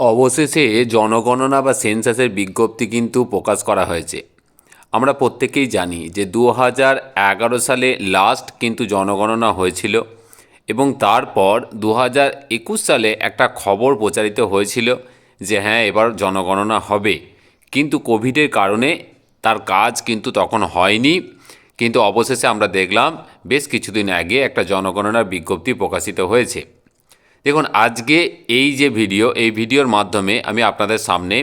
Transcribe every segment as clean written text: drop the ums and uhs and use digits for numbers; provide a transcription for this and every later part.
অবশেষে জনগণনা বা সেন্সাসের বিজ্ঞপ্তি কিন্তু প্রকাশ করা হয়েছে। আমরা প্রত্যেকেই জানি যে 2011 সালে লাস্ট কিন্তু জনগণনা হয়েছিল এবং তারপর 2021 সালে একটা খবর প্রচারিত হয়েছিল যে হ্যাঁ এবার জনগণনা হবে, কিন্তু কোভিডের কারণে তার কাজ কিন্তু তখন হয়নি। কিন্তু অবশেষে আমরা দেখলাম বেশ কিছুদিন আগে একটা জনগণনার বিজ্ঞপ্তি প্রকাশিত হয়েছে। দেখুন, আজকে এই যে ভিডিও, এই ভিডিওর মাধ্যমে আমি আপনাদের সামনে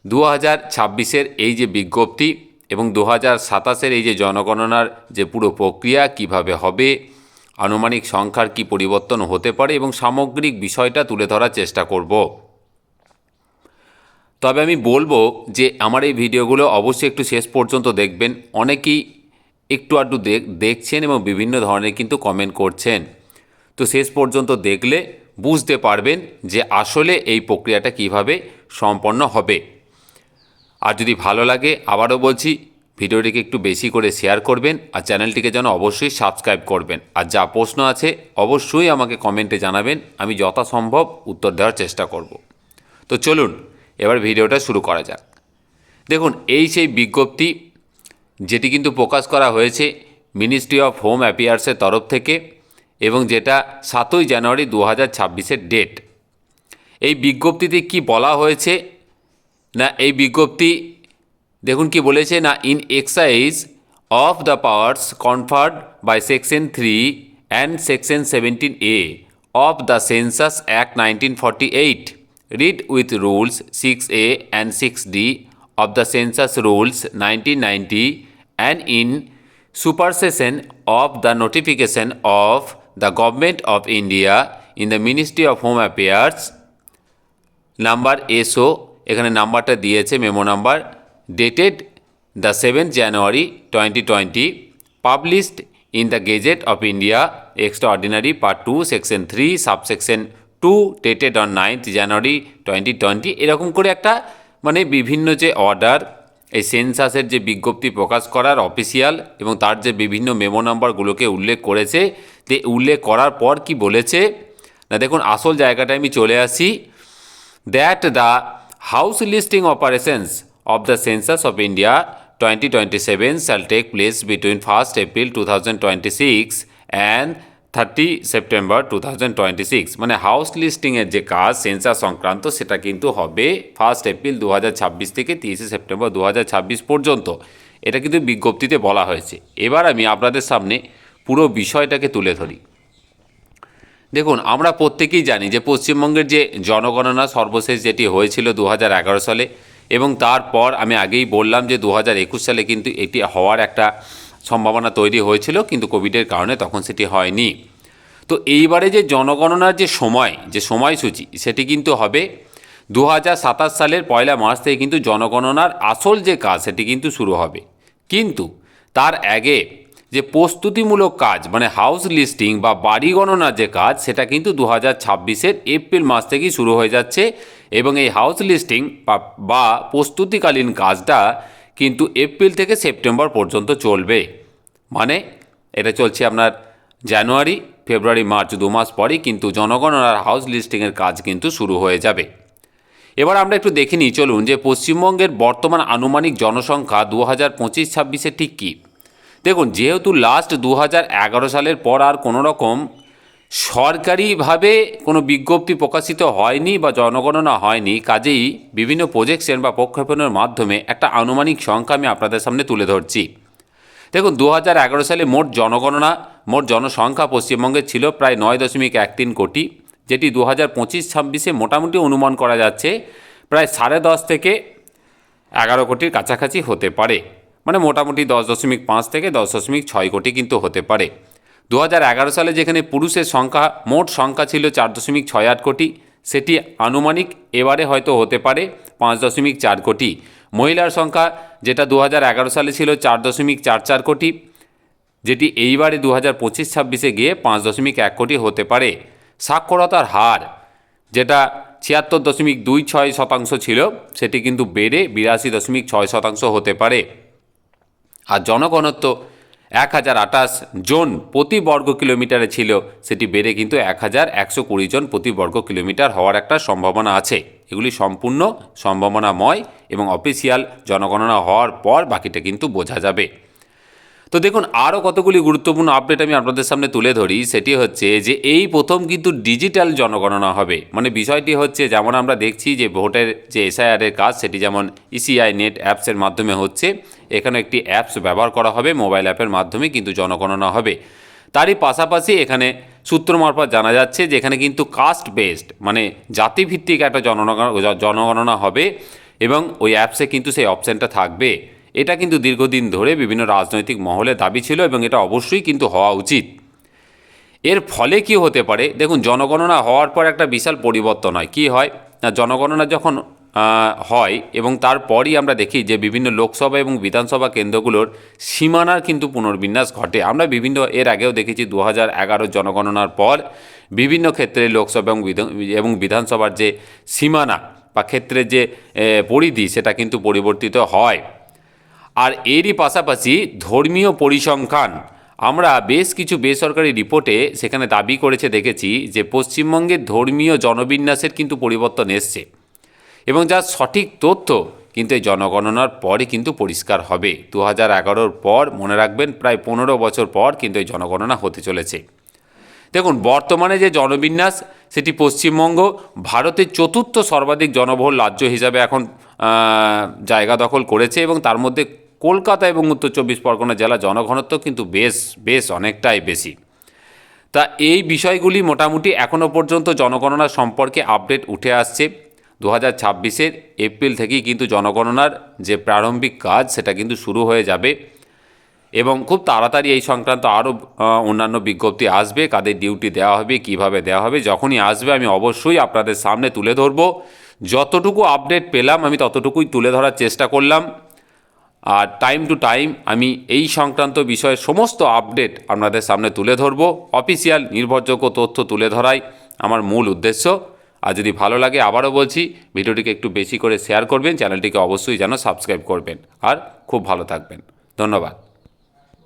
2026-এর এই যে বিজ্ঞপ্তি এবং 2027-এর এই যে জনগণনার যে পুরো প্রক্রিয়া কিভাবে হবে, আনুমানিক সংখ্যার কি পরিবর্তন হতে পারে এবং সামগ্রিক বিষয়টা তুলে ধরার চেষ্টা করব। তবে আমি বলবো যে আমার এই ভিডিওগুলো অবশ্যই একটু শেষ পর্যন্ত দেখবেন। অনেকেই একটু আধটু দেখছেন এবং বিভিন্ন ধরনের কিন্তু কমেন্ট করছেন, তো শেষ পর্যন্ত দেখলে বুঝতে পারবেন যে আসলে এই প্রক্রিয়াটা কিভাবে সম্পন্ন হবে। আর যদি ভালো লাগে আবারও বলছি, ভিডিওটিকে একটু বেশি করে শেয়ার করবেন আর চ্যানেলটিকে যেন অবশ্যই সাবস্ক্রাইব করবেন। আর যা প্রশ্ন আছে অবশ্যই আমাকে কমেন্টে জানাবেন, আমি যথাসম্ভব উত্তর দেওয়ার চেষ্টা করব। তো চলুন এবার ভিডিওটা শুরু করা যাক। দেখুন, এই সেই বিজ্ঞপ্তি যেটি কিন্তু প্রকাশ করা হয়েছে মিনিস্ট্রি অফ হোম অ্যাফেয়ার্সের তরফ থেকে এবং যেটা 7ই জানুয়ারি 2026-এর ডেট। এই বিজ্ঞপ্তিতে কি বলা হয়েছে না, এই বিজ্ঞপ্তি দেখুন কি বলেছে না, in exercise of the powers conferred by section 3 and section 17A of the census act 1948 read with rules 6A and 6D of the census rules 1990 and in supersession of the notification of the Government of India in the Ministry of Home Affairs number S O, এখানে নাম্বারটা দিয়েছে memo number, dated the 7th January 2020, published in the gazette of India extraordinary part 2 section 3 subsection 2 dated on 9th January 2020। এরকম করে একটা মানে বিভিন্ন যে order, এই সেন্সাসের যে বিজ্ঞপ্তি প্রকাশ করার অফিসিয়াল এবং তার যে বিভিন্ন মেমো নাম্বারগুলোকে উল্লেখ করেছে, তে উল্লেখ করার পর কি বলেছে না, দেখুন আসল জায়গাটায় আমি চলে আসি। That the house listing operations of the Census of India 2027 shall take place between 1st April 2026 and 30 September 2026। মানে হাউস লিস্টিংয়ের যে কাজ সেন্সাস সংক্রান্ত সেটা কিন্তু হবে 1 এপ্রিল 2026 থেকে 30 সেপ্টেম্বর 2026 পর্যন্ত। এটা কিন্তু বিজ্ঞপ্তিতে বলা হয়েছে। এবার আমি আপনাদের সামনে পুরো বিষয়টাকে তুলে ধরি। দেখুন, আমরা প্রত্যেকেই জানি যে পশ্চিমবঙ্গের যে জনগণনা সর্বশেষ যেটি হয়েছিল 2011 সালে এবং তারপর আমি আগেই বললাম যে 2021 সালে কিন্তু এটি হওয়ার একটা সম্ভাবনা তৈরি হয়েছিল, কিন্তু কোভিডের কারণে তখন সেটি হয়নি। তো এইবারে যে জনগণনার যে সময়সূচি সেটি কিন্তু হবে 2027 সালের 1 মার্চ থেকে কিন্তু জনগণনার আসল যে কাজ সেটি কিন্তু শুরু হবে। কিন্তু তার আগে যে প্রস্তুতিমূলক কাজ মানে হাউস লিস্টিং বা বাড়ি গণনার যে কাজ সেটা কিন্তু 2026-এর এপ্রিল মাস থেকেই শুরু হয়ে যাচ্ছে এবং এই হাউস লিস্টিং বা প্রস্তুতিকালীন কাজটা কিন্তু এপ্রিল থেকে সেপ্টেম্বর পর্যন্ত চলবে। মানে এটা চলছে আপনার জানুয়ারি, ফেব্রুয়ারি, মার্চ 2 মাস পরেই কিন্তু জনগণনার হাউস লিস্টিংয়ের কাজ কিন্তু শুরু হয়ে যাবে। এবার আমরা একটু দেখে নিই, চলুন, যে পশ্চিমবঙ্গের বর্তমান আনুমানিক জনসংখ্যা 2025-26-এ ঠিক কী। দেখুন, যেহেতু লাস্ট 2011 সালের পর আর কোনো রকম সরকারিভাবে কোনো বিজ্ঞপ্তি প্রকাশিত হয়নি বা জনগণনা হয়নি, কাজেই বিভিন্ন প্রজেকশন বা প্রক্ষেপণের মাধ্যমে একটা আনুমানিক সংখ্যা আমি আপনাদের সামনে তুলে ধরছি। দেখুন, 2011 সালে মোট জনসংখ্যা পশ্চিমবঙ্গের ছিল প্রায় 9.13 কোটি, যেটি 2025-26-এ মোটামুটি অনুমান করা যাচ্ছে প্রায় 10.5 থেকে 11 কোটির কাছাকাছি হতে পারে। মানে মোটামুটি 10.5 থেকে 10.6 কোটি কিন্তু হতে পারে। 2011 সালে যেখানে পুরুষের মোট সংখ্যা ছিল 4.68 কোটি, সেটি আনুমানিক এবারে হয়তো হতে পারে 5.44 কোটি। মহিলার সংখ্যা যেটা 2011 সালে ছিল 4.44 কোটি, যেটি এইবারে 2025-26-এ গিয়ে 5.1 কোটি হতে পারে। সাক্ষরতার হার যেটা 76.26% ছিল সেটি কিন্তু বেড়ে 82.6% হতে পারে। আর জনঘনত্ব 1028 জন প্রতি বর্গ কিলোমিটারে ছিল, সেটি বেড়ে কিন্তু 1120 জন প্রতি বর্গ কিলোমিটার হওয়ার একটা সম্ভাবনা আছে। এগুলি সম্পূর্ণ সম্ভাবনাময় এবং অফিসিয়াল জনগণনা হওয়ার পর বাকিটা কিন্তু বোঝা যাবে। তো দেখুন, আরও কতগুলি গুরুত্বপূর্ণ আপডেট আমি আপনাদের সামনে তুলে ধরি। সেটি হচ্ছে যে এই প্রথম কিন্তু ডিজিটাল জনগণনা হবে। মানে বিষয়টি হচ্ছে, যেমন আমরা দেখছি যে ভোটের যে এসআইআরের কাজ সেটি যেমন ইসিআই নেট অ্যাপসের মাধ্যমে হচ্ছে, এখানে একটি অ্যাপস ব্যবহার করা হবে, মোবাইল অ্যাপের মাধ্যমে কিন্তু জনগণনা হবে। তারই পাশাপাশি এখানে সূত্র মারফত জানা যাচ্ছে যে এখানে কিন্তু কাস্ট বেসড মানে জাতিভিত্তিক একটা জনগণনা হবে এবং ওই অ্যাপসে কিন্তু সেই অপশানটা থাকবে। এটা কিন্তু দীর্ঘদিন ধরে বিভিন্ন রাজনৈতিক মহলে দাবি ছিল এবং এটা অবশ্যই কিন্তু হওয়া উচিত। এর ফলে কি হতে পারে, দেখুন, জনগণনা হওয়ার পর একটা বিশাল পরিবর্তন হয়। কি হয় না, জনগণনা যখন হয় এবং তারপরই আমরা দেখি যে বিভিন্ন লোকসভা এবং বিধানসভা কেন্দ্রগুলোর সীমানার কিন্তু পুনর্বিন্যাস ঘটে। আমরা এর আগেও দেখেছি 2011 জনগণনার পর বিভিন্ন ক্ষেত্রে লোকসভা এবং বিধানসভার যে সীমানা বা ক্ষেত্রের যে পরিধি সেটা কিন্তু পরিবর্তিত হয়। আর এরই পাশাপাশি ধর্মীয় পরিসংখ্যান, আমরা বেশ কিছু বেসরকারি রিপোর্টে সেখানে দাবি করেছে দেখেছি যে পশ্চিমবঙ্গের ধর্মীয় জনবিন্যাসের কিন্তু পরিবর্তন এসছে এবং যার সঠিক তথ্য কিন্তু এই জনগণনার পরে কিন্তু পরিষ্কার হবে। 2011 পর মনে রাখবেন প্রায় 15 বছর পর কিন্তু এই জনগণনা হতে চলেছে। দেখুন, বর্তমানে যে জনবিন্যাস সেটি পশ্চিমবঙ্গ ভারতের চতুর্থ সর্বাধিক জনবহুল রাজ্য হিসাবে এখন জায়গা দখল করেছে এবং তার মধ্যে কলকাতা এবং উত্তর চব্বিশ পরগনা জেলা জনঘনত্ব কিন্তু বেশ অনেকটাই বেশি। তা এই বিষয়গুলি মোটামুটি এখনও পর্যন্ত জনগণনা সম্পর্কে আপডেট উঠে আসছে। 2026 এপ্রিল থেকেই কিন্তু জনগণনার যে প্রারম্ভিক কাজ সেটা কিন্তু শুরু হয়ে যাবে এবং খুব তাড়াতাড়ি এই সংক্রান্ত আরও অন্যান্য বিজ্ঞপ্তি আসবে। কাদের ডিউটি দেওয়া হবে, কিভাবে দেওয়া হবে, যখনই আসবে আমি অবশ্যই আপনাদের সামনে তুলে ধরব। যতটুকু আপডেট পেলাম আমি ততটুকুই তুলে ধরার চেষ্টা করলাম। আর টাইম টু টাইম আমি এই সংক্রান্ত বিষয়ের সমস্ত আপডেট আপনাদের সামনে তুলে ধরব। অফিসিয়াল নির্ভরযোগ্য তথ্য তুলে ধরাই আমার মূল উদ্দেশ্য। আর যদি ভালো লাগে, আবারও বলছি, ভিডিওটিকে একটু বেশি করে শেয়ার করবেন, চ্যানেলটিকে অবশ্যই যেন সাবস্ক্রাইব করবেন। আর খুব ভালো থাকবেন। ধন্যবাদ।